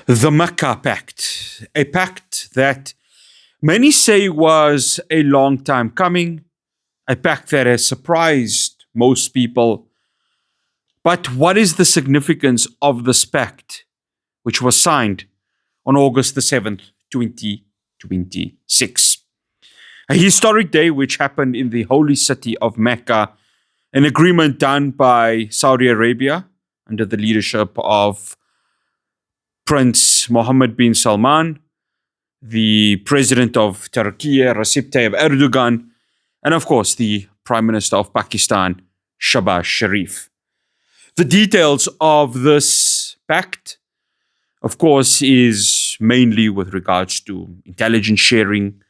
The Mecca Pact, a pact that many say was a long time coming, a pact that has surprised most people. But what is the significance of this pact, which was signed on August the 7th, 2026? A historic day which happened in the holy city of Mecca, an agreement done by Saudi Arabia under the leadership of Prince Mohammed bin Salman, the president of Turkey, Recep Tayyip Erdogan, and of course the Prime Minister of Pakistan, Shahbaz Sharif. The details of this pact, of course, is mainly with regards to intelligence sharing,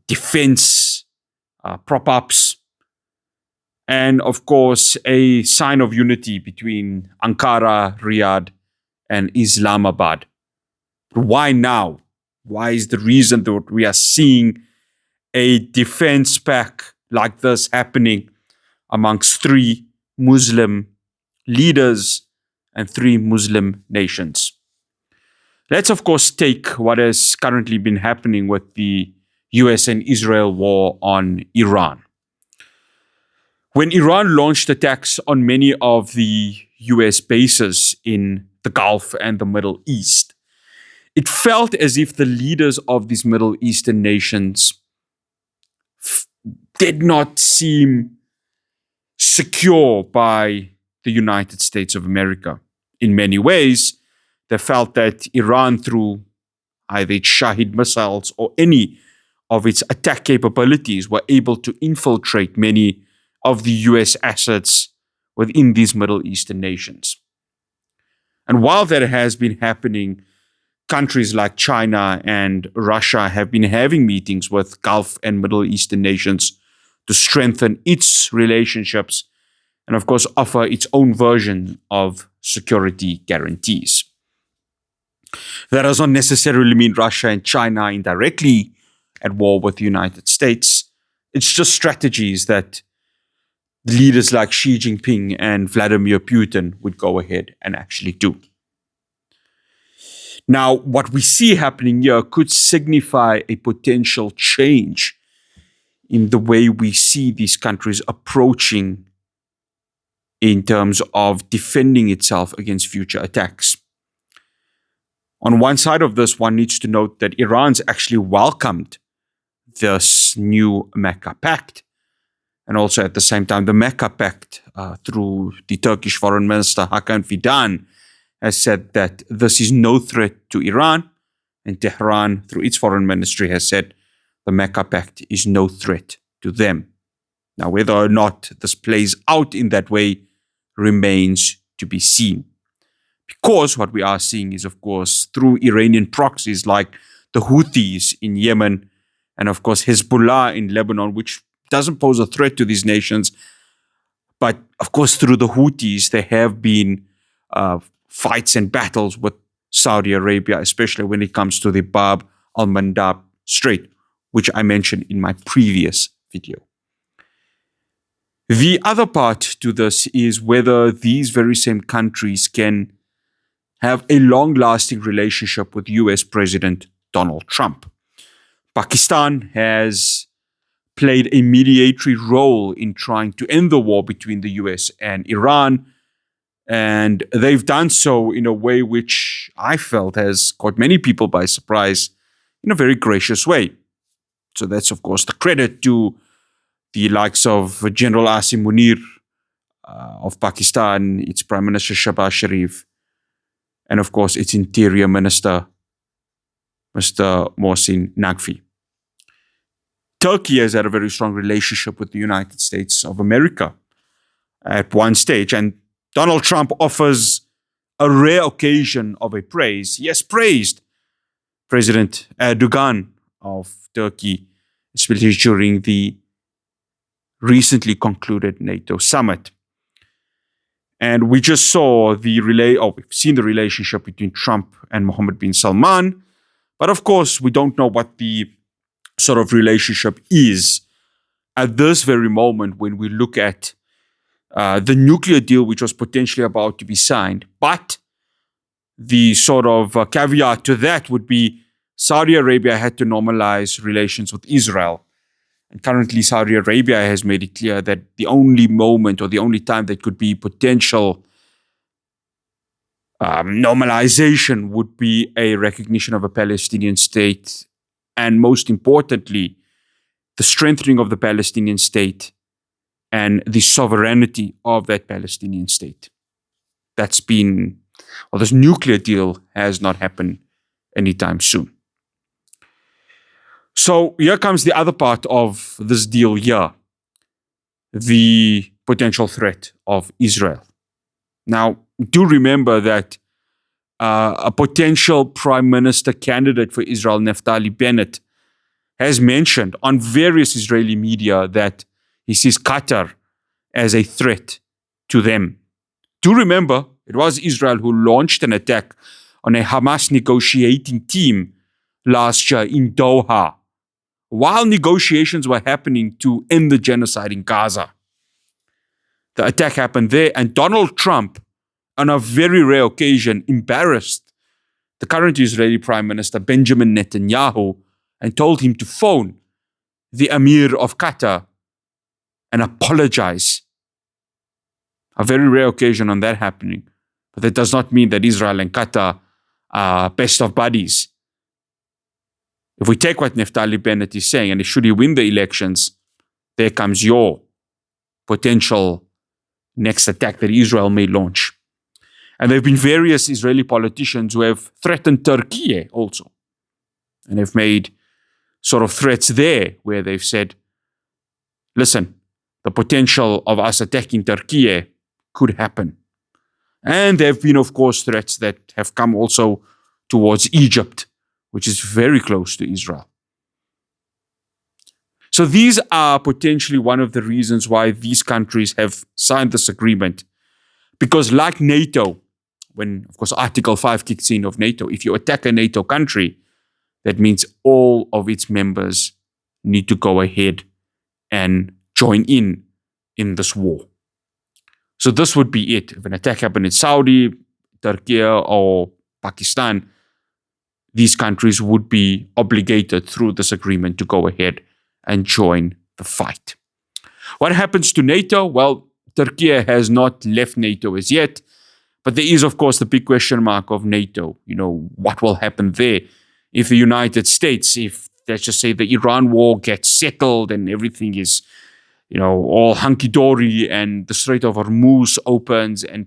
defense, prop ups, and of course, a sign of unity between Ankara, Riyadh, and Islamabad. Why now? Why is the reason that we are seeing a defense pact like this happening amongst three Muslim leaders and three Muslim nations? Let's, of course, take what has currently been happening with the US and Israel war on Iran. When Iran launched attacks on many of the US bases in the Gulf and the Middle East, it felt as if the leaders of these Middle Eastern nations did not seem secure by the United States of America. In many ways, they felt that Iran, through either its Shahid missiles or any of its attack capabilities, were able to infiltrate many of the US assets within these Middle Eastern nations. And while that has been happening, countries like China and Russia have been having meetings with Gulf and Middle Eastern nations to strengthen its relationships and, of course, offer its own version of security guarantees. That does not necessarily mean Russia and China are indirectly at war with the United States. It's just strategies that leaders like Xi Jinping and Vladimir Putin would go ahead and actually do. Now, what we see happening here could signify a potential change in the way we see these countries approaching in terms of defending itself against future attacks. On one side of this, one needs to note that Iran's actually welcomed this new Mecca Pact. And also at the same time, the Mecca Pact, through the Turkish Foreign Minister Hakan Fidan, has said that this is no threat to Iran. And Tehran, through its foreign ministry, has said the Mecca Pact is no threat to them. Now, whether or not this plays out in that way remains to be seen. Because what we are seeing is, of course, through Iranian proxies like the Houthis in Yemen and, of course, Hezbollah in Lebanon, which doesn't pose a threat to these nations. But, of course, through the Houthis, there have been fights and battles with Saudi Arabia, especially when it comes to the Bab al-Mandab Strait, which I mentioned in my previous video. The other part to this is whether these very same countries can have a long-lasting relationship with US President Donald Trump. Pakistan has played a mediatory role in trying to end the war between the US and Iran. And they've done so in a way which I felt has caught many people by surprise in a very gracious way. So that's, of course, the credit to the likes of General Asim Munir of Pakistan, its Prime Minister Shahbaz Sharif, and, of course, its Interior Minister, Mr. Mohsin Naqvi. Turkey has had a very strong relationship with the United States of America at one stage, and Donald Trump offers a rare occasion of a praise. He has praised President Erdogan of Turkey, especially during the recently concluded NATO summit. And we just saw we've seen the relationship between Trump and Mohammed bin Salman, but of course we don't know what the sort of relationship is at this very moment when we look at the nuclear deal which was potentially about to be signed. But The sort of caveat to that would be Saudi Arabia had to normalize relations with Israel. And currently, Saudi Arabia has made it clear that the only moment or the only time that could be potential normalization would be a recognition of a Palestinian state. And most importantly, the strengthening of the Palestinian state and the sovereignty of that Palestinian state. This nuclear deal has not happened anytime soon. So here comes the other part of this deal here, the potential threat of Israel. Now, do remember that a potential prime minister candidate for Israel, Naftali Bennett, has mentioned on various Israeli media that he sees Qatar as a threat to them. Do remember, it was Israel who launched an attack on a Hamas negotiating team last year in Doha, while negotiations were happening to end the genocide in Gaza. The attack happened there, and Donald Trump, on a very rare occasion, embarrassed the current Israeli Prime Minister Benjamin Netanyahu and told him to phone the Emir of Qatar and apologize. A very rare occasion on that happening. But that does not mean that Israel and Qatar are best of buddies. If we take what Naftali Bennett is saying, and should he win the elections, there comes your potential next attack that Israel may launch. And there have been various Israeli politicians who have threatened Turkey also. And have made sort of threats there where they've said, listen, the potential of us attacking Turkey could happen. And there have been, of course, threats that have come also towards Egypt, which is very close to Israel. So these are potentially one of the reasons why these countries have signed this agreement. Because like NATO, when, of course, Article 5 kicks in of NATO, if you attack a NATO country, that means all of its members need to go ahead and join in this war. So this would be it. If an attack happened in Saudi, Turkey, or Pakistan, these countries would be obligated through this agreement to go ahead and join the fight. What happens to NATO? Well, Turkey has not left NATO as yet, but there is, of course, the big question mark of NATO. What will happen there if the United States, if, let's just say, the Iran war gets settled and everything is, all hunky-dory and the Strait of Hormuz opens and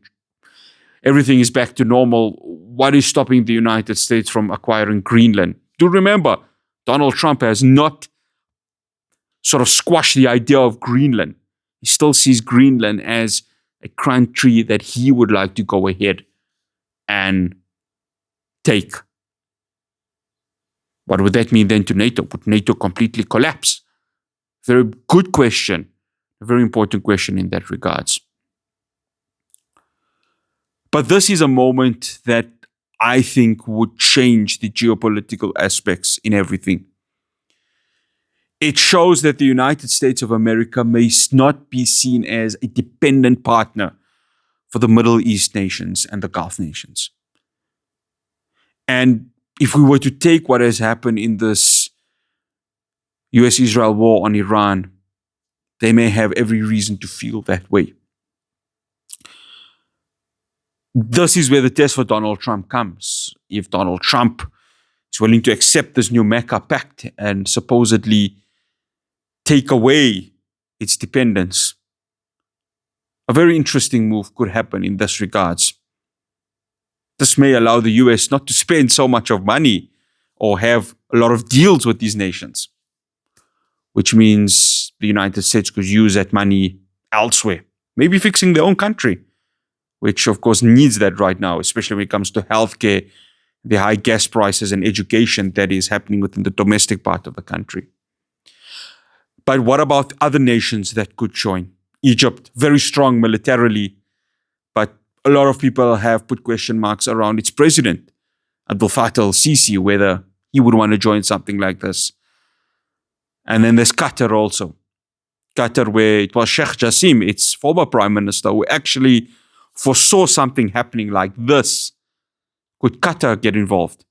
everything is back to normal, what is stopping the United States from acquiring Greenland? Do remember, Donald Trump has not sort of squashed the idea of Greenland. He still sees Greenland as a country that he would like to go ahead and take. What would that mean then to NATO? Would NATO completely collapse? Very good question, a very important question in that regards. But this is a moment that I think would change the geopolitical aspects in everything. It shows that the United States of America may not be seen as a dependent partner for the Middle East nations and the Gulf nations. And if we were to take what has happened in this US-Israel war on Iran, they may have every reason to feel that way. This is where the test for Donald Trump comes. If Donald Trump is willing to accept this new Mecca Pact and supposedly take away its dependence, a very interesting move could happen in this regards. This may allow the US not to spend so much of money or have a lot of deals with these nations, which means the United States could use that money elsewhere, maybe fixing their own country, which of course needs that right now, especially when it comes to healthcare, the high gas prices and education that is happening within the domestic part of the country. But what about other nations that could join? Egypt, very strong militarily, but a lot of people have put question marks around its president, Abdel Fattah al-Sisi, whether he would want to join something like this. And then there's Qatar also. Qatar, where it was Sheikh Jassim, its former prime minister, who actually foresaw something happening like this Could Qatar get involved?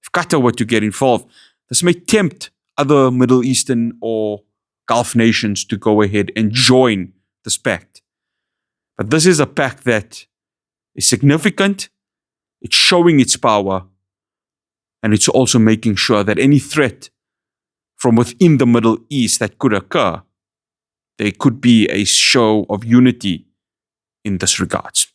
If Qatar were to get involved, this may tempt other Middle Eastern or Gulf nations to go ahead and join this pact. But this is a pact that is significant, it's showing its power, and it's also making sure that any threat from within the Middle East that could occur, there could be a show of unity in this regards.